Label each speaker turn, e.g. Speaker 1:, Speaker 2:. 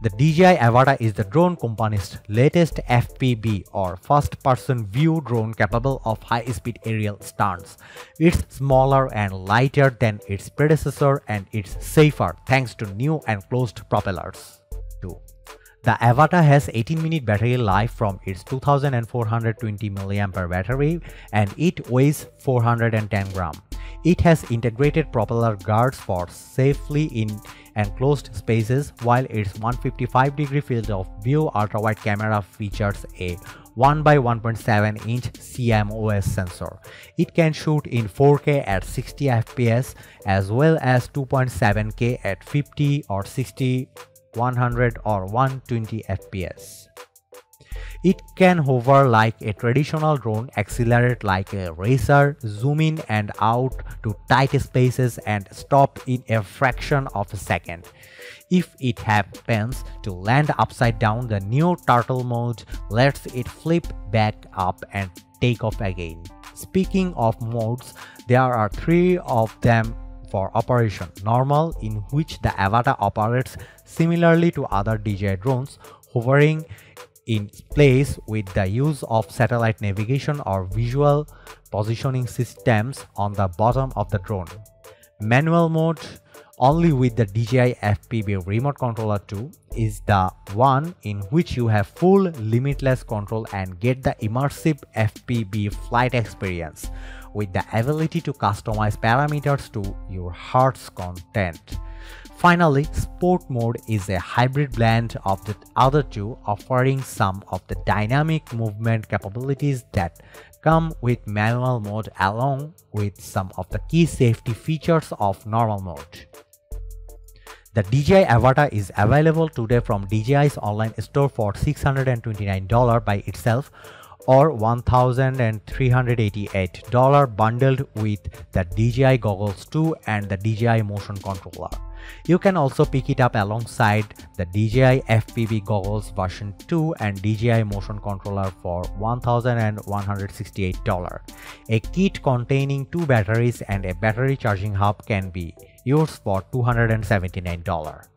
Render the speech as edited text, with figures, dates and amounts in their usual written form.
Speaker 1: The DJI Avata is the drone company's latest FPV or first-person view drone capable of high-speed aerial stunts. It's smaller and lighter than its predecessor, and it's safer thanks to new enclosed propellers. The Avata has 18-minute battery life from its 2420 mAh battery, and it weighs 410 grams. It has integrated propeller guards for safely in enclosed spaces, while its 155-degree field of view ultra-wide camera features a 1x1.7-inch CMOS sensor. It can shoot in 4K at 60 fps as well as 2.7K at 50 or 60, 100 or 120 fps. It can hover like a traditional drone, accelerate like a racer, zoom in and out to tight spaces, and stop in a fraction of a second. If it happens to land upside down, the new turtle mode lets it flip back up and take off again. Speaking of modes, there are 3 of them for operation: normal, in which the Avata operates similarly to other DJI drones, hovering in place with the use of satellite navigation or visual positioning systems on the bottom of the drone. Manual mode, only with the DJI FPV Remote Controller 2, is the one in which you have full limitless control and get the immersive FPV flight experience with the ability to customize parameters to your heart's content. Finally, Sport mode is a hybrid blend of the other two, offering some of the dynamic movement capabilities that come with manual mode along with some of the key safety features of normal mode. The DJI Avata is available today from DJI's online store for $629 by itself, or $1,388 bundled with the DJI Goggles 2 and the DJI Motion Controller. You can also pick it up alongside the DJI FPV Goggles version 2 and DJI Motion Controller for $1,168. A kit containing 2 batteries and a battery charging hub can be yours for $279.